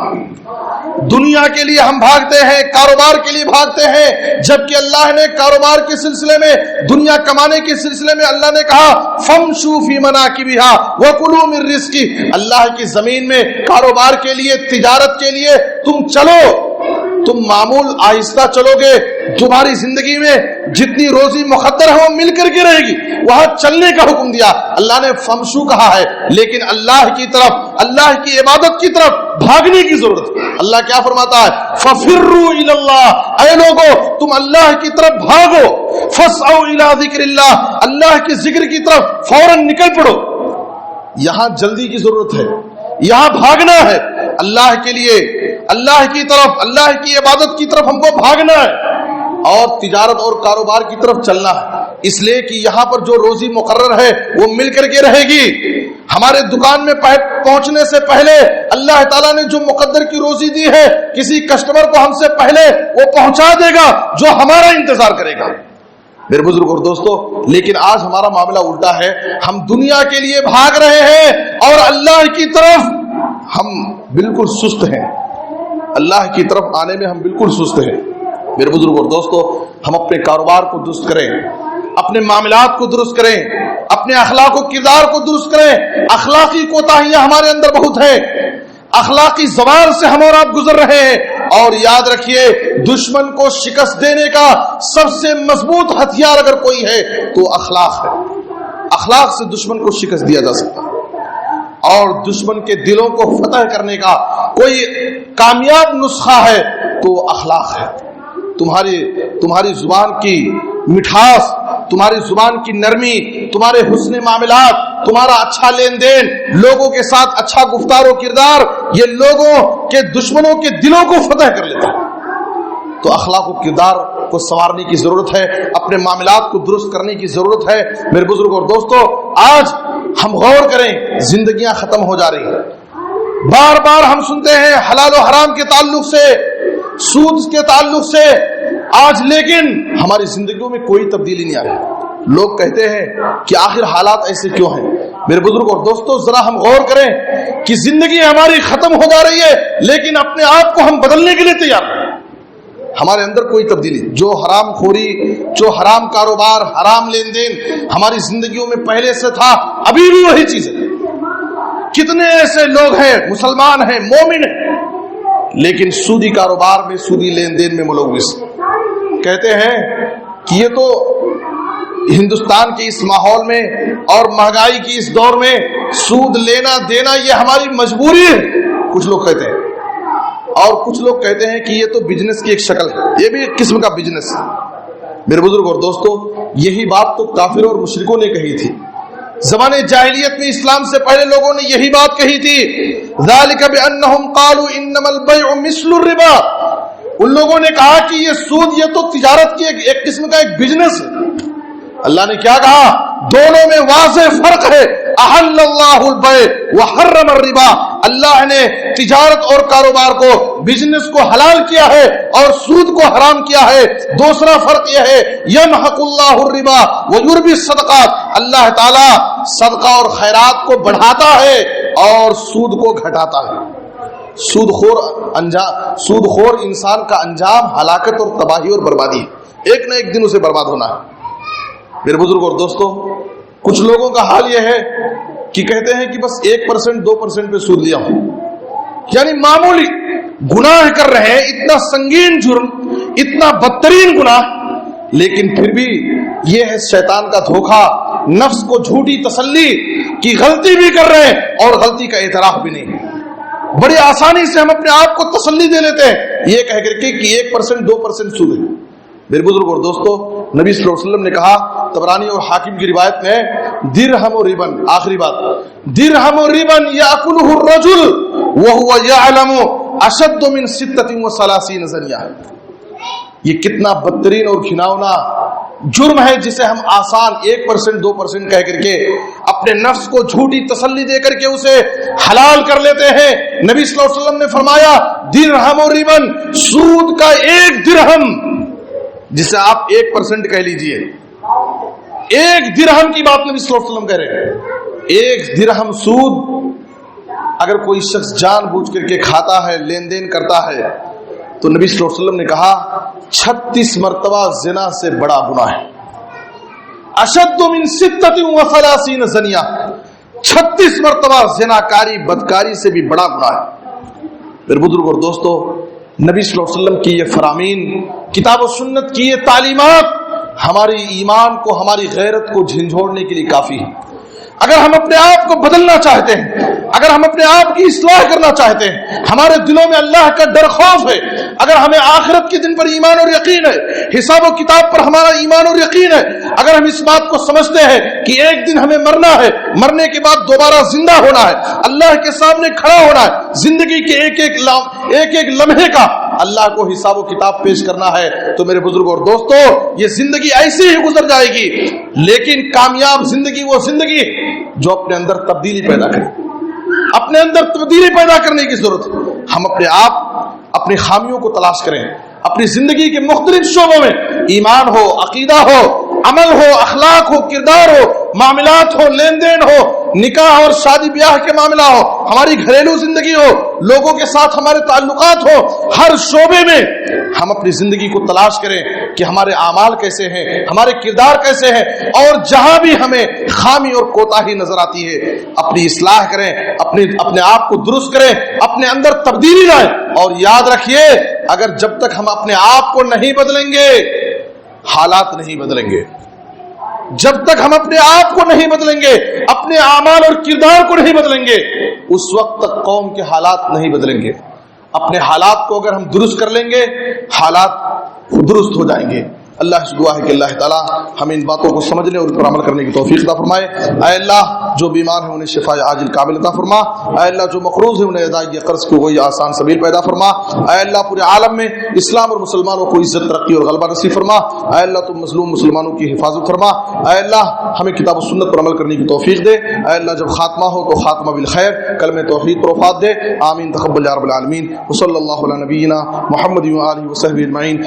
دنیا کے لیے ہم بھاگتے ہیں, کاروبار کے لیے بھاگتے ہیں, جبکہ اللہ نے کاروبار کے سلسلے میں, دنیا کمانے کے سلسلے میں اللہ نے کہا فَامْشُوا فِي مَنَاكِبِهَا وَكُلُوا مِن رِزْقِهِ. اللہ کی زمین میں کاروبار کے لیے, تجارت کے لیے تم چلو, تم معمول آہستہ چلو گے, تمہاری زندگی میں جتنی روزی مقدر ہے وہ مل کر کے رہے گی. وہاں چلنے کا حکم دیا اللہ نے, فمشو کہا ہے, لیکن اللہ کی طرف, اللہ کی عبادت کی طرف بھاگنے کی ضرورت ہے. اللہ کیا فرماتا ہے فَفِرُّوا إِلَى اللَّهِ. اے لوگو تم اللہ کی طرف بھاگو, فَاسْعَوْا إِلَى ذِكْرِ اللَّهِ. اللہ کے ذکر کی طرف فوراً نکل پڑو. یہاں جلدی کی ضرورت ہے, یہاں بھاگنا ہے اللہ کے لیے, اللہ کی طرف, اللہ کی عبادت کی طرف ہم کو بھاگنا ہے, اور تجارت اور کاروبار کی طرف چلنا ہے. اس لیے کہ یہاں پر جو روزی مقرر ہے وہ مل کر کے رہے گی. ہمارے دکان میں پہنچنے سے پہلے اللہ تعالیٰ نے جو مقدر کی روزی دی ہے, کسی کسٹمر کو ہم سے پہلے وہ پہنچا دے گا جو ہمارا انتظار کرے گا. میرے بزرگ اور دوستو, لیکن آج ہمارا معاملہ الٹا ہے. ہم دنیا کے لیے بھاگ رہے ہیں اور اللہ کی طرف ہم بالکل سست ہیں. اللہ کی طرف آنے میں ہم بالکل سست ہیں. میرے بزرگ اور دوستو, ہم اپنے کاروبار کو درست کریں, اپنے معاملات کو درست کریں، اپنے اخلاق و کردار کو درست کریں۔ اخلاقی کوتاہیاں ہمارے اندر بہت ہیں، اخلاقی زوال سے ہم اور آپ گزر رہے ہیں۔ اور یاد رکھیے، دشمن کو شکست دینے کا سب سے مضبوط ہتھیار اگر کوئی ہے تو اخلاق ہے۔ اخلاق سے دشمن کو شکست دیا جا سکتا ہے، اور دشمن کے دلوں کو فتح کرنے کا کوئی کامیاب نسخہ ہے تو اخلاق ہے۔ تمہاری زبان کی مٹھاس، تمہاری زبان کی نرمی، تمہارے حسن معاملات، تمہارا اچھا لین دین، لوگوں کے ساتھ اچھا گفتار و کردار، یہ لوگوں کے دشمنوں کے دلوں کو فتح کر لیتا ہے۔ تو اخلاق و کردار کو سنوارنے کی ضرورت ہے، اپنے معاملات کو درست کرنے کی ضرورت ہے۔ میرے بزرگ اور دوستو، آج ہم غور کریں، زندگیاں ختم ہو جا رہی ہیں۔ بار بار ہم سنتے ہیں حلال و حرام کے تعلق سے، سود کے تعلق سے آج، لیکن ہماری زندگیوں میں کوئی تبدیلی نہیں آ رہی۔ لوگ کہتے ہیں کہ آخر حالات ایسے کیوں ہیں؟ میرے بزرگ اور دوستو، ذرا ہم غور کریں کہ زندگی ہماری ختم ہو جا رہی ہے، لیکن اپنے آپ کو ہم بدلنے کے لیے تیار ہیں۔ ہمارے اندر کوئی تبدیلی، جو حرام خوری، جو حرام کاروبار، حرام لین دین ہماری زندگیوں میں پہلے سے تھا، ابھی بھی وہی چیز ہے۔ کتنے ایسے لوگ ہیں، مسلمان ہیں، مومن ہیں، لیکن سودی کاروبار میں، سودی لین دین میں ملوث۔ کہتے ہیں کہ یہ تو ہندوستان کے اس ماحول میں اور مہنگائی کی اس دور میں سود لینا دینا یہ ہماری مجبوری ہے، کچھ لوگ کہتے ہیں۔ اور کچھ لوگ کہتے ہیں کہ یہ تو بزنس کی ایک شکل ہے، یہ بھی ایک قسم کا بزنس ہے۔ میرے بزرگ اور دوستو، یہی بات تو کافروں اور مشرکوں نے کہی تھی زمانے جاہلیت میں، اسلام سے پہلے لوگوں نے یہی بات کہی تھی۔ ذالک بانہم قالوا انما البیع مثل الربا، ان لوگوں نے کہا کہ یہ سود، یہ تو تجارت کی ایک قسم کا ایک بزنس ہے۔ اللہ نے کیا کہا؟ دونوں میں واضح فرق ہے۔ احل اللہ البیع وحرم الربا، اللہ نے تجارت اور کاروبار کو، بزنس کو حلال کیا ہے اور سود کو حرام کیا ہے۔ دوسرا فرق یہ ہے، یمحق اللہ الربا ویربی الصدقات، اللہ تعالی صدقہ اور خیرات کو بڑھاتا ہے اور سود کو گھٹاتا ہے۔ سود خور انسان کا انجام ہلاکت اور تباہی اور بربادی ہے، ایک نہ ایک دن اسے برباد ہونا ہے۔ میرے بزرگ اور دوستو، کچھ لوگوں کا حال یہ ہے کہ کہتے ہیں کہ بس 1% 2% پہ سود لیا ہوں، یعنی معمولی گناہ کر رہے ہیں، اتنا سنگین جرم، اتنا بدترین گناہ، لیکن پھر بھی یہ ہے شیطان کا دھوکہ، نفس کو جھوٹی تسلی کہ غلطی بھی کر رہے ہیں اور غلطی کا اعتراف بھی نہیں۔ بڑی آسانی سے ہم اپنے آپ کو تسلی دے لیتے ہیں یہ کہہ کر کے کہ 1% 2% سود ہے۔ میرے بزرگ اور دوستو، نبی صلی اللہ علیہ وسلم نے کہا، طبرانی اور حاکم کی روایت میں، درہم و ربن، آخری بات، درہم و ربن یاکلہ الرجل وہو یعلم اشد من 36 زنیہ۔ یہ کتنا بدترین اور گھناؤنا جرم ہے جسے ہم آسان 1% 2% کہہ کر کے اپنے نفس کو جھوٹی تسلی دے کر کے اسے حلال کر لیتے ہیں۔ نبی صلی اللہ علیہ وسلم نے فرمایا، درہم و ربن، سود کا 1 درہم، جسے آپ 1% کہہ لیجئے، 1 درہم کی بات نبی صلی اللہ علیہ وسلم کہہ رہے ہیں۔ 1 درہم سود اگر کوئی شخص جان بوجھ کر کے کھاتا ہے، لین دین کرتا ہے، تو نبی صلی اللہ علیہ وسلم نے کہا 36 مرتبہ زنا سے بڑا گناہ ہے۔ اشد من 36 زنیہ، 36 مرتبہ زناکاری، بدکاری سے بھی بڑا گناہ ہے۔ میرے بزرگ اور دوستو، نبی صلی اللہ علیہ وسلم کی یہ فرامین، کتاب و سنت کی یہ تعلیمات ہماری ایمان کو، ہماری غیرت کو جھنجھوڑنے کے لیے کافی ہے۔ اگر ہم اپنے آپ کو بدلنا چاہتے ہیں، اگر ہم اپنے آپ کی اصلاح کرنا چاہتے ہیں، ہمارے دلوں میں اللہ کا ڈر خوف ہے، اگر ہمیں آخرت کے دن پر ایمان اور یقین ہے، حساب و کتاب پر ہمارا ایمان اور یقین ہے، اگر ہم اس بات کو سمجھتے ہیں کہ ایک دن ہمیں مرنا ہے، مرنے کے بعد دوبارہ زندہ ہونا ہے، اللہ کے سامنے کھڑا ہونا ہے، زندگی کے ایک ایک لمحے کا اللہ کو حساب و کتاب پیش کرنا ہے، تو میرے بزرگ اور دوستو، یہ زندگی ایسی ہی گزر جائے گی۔ لیکن کامیاب زندگی وہ زندگی جو اپنے اندر تبدیلی پیدا کرے، اپنے اندر تبدیلی پیدا کرنے کی ضرورت ہے۔ ہم اپنے آپ، اپنی خامیوں کو تلاش کریں، اپنی زندگی کے مختلف شعبوں میں، ایمان ہو، عقیدہ ہو، عمل ہو، اخلاق ہو، کردار ہو، معاملات ہو، لین دین ہو، نکاح اور شادی بیاہ کے معاملہ ہو، ہماری گھریلو زندگی ہو، لوگوں کے ساتھ ہمارے تعلقات ہو، ہر شعبے میں ہم اپنی زندگی کو تلاش کریں کہ ہمارے اعمال کیسے ہیں، ہمارے کردار کیسے ہیں، اور جہاں بھی ہمیں خامی اور کوتاہی نظر آتی ہے اپنی اصلاح کریں، اپنے آپ کو درست کریں، اپنے اندر تبدیلی لائیں۔ اور یاد رکھیے، اگر جب تک ہم اپنے آپ کو نہیں بدلیں گے حالات نہیں بدلیں گے۔ جب تک ہم اپنے آپ کو نہیں بدلیں گے، اپنے اعمال اور کردار کو نہیں بدلیں گے، اس وقت تک قوم کے حالات نہیں بدلیں گے۔ اپنے حالات کو اگر ہم درست کر لیں گے حالات درست ہو جائیں گے۔ اللہ سے دعا ہے کہ اللہ تعالیٰ ہمیں ان باتوں کو سمجھنے اور ان پر عمل کرنے کی توفیق عطا فرمائے۔ اے اللہ جو بیمار ہیں انہیں شفا عاجل کامل عطا فرما۔ اے اللہ جو مقروض ہیں انہیں ادائیگی قرض کی کوئی آسان سبیل پیدا فرما۔ اے اللہ پورے عالم میں اسلام اور مسلمانوں کو عزت، ترقی اور غلبہ نصیب فرما۔ اے اللہ تم مظلوم مسلمانوں کی حفاظت فرما۔ اے اللہ ہمیں کتاب و سنت پر عمل کرنے کی توفیق دے۔ اے اللہ جب خاتمہ ہو تو خاتمہ بالخیر، کلمہ توحید پر وفات دے۔ آمین تقبل یا رب العالمین۔ وصلی اللہ علی نبینا محمد و آلہ وصحبہ اجمعین۔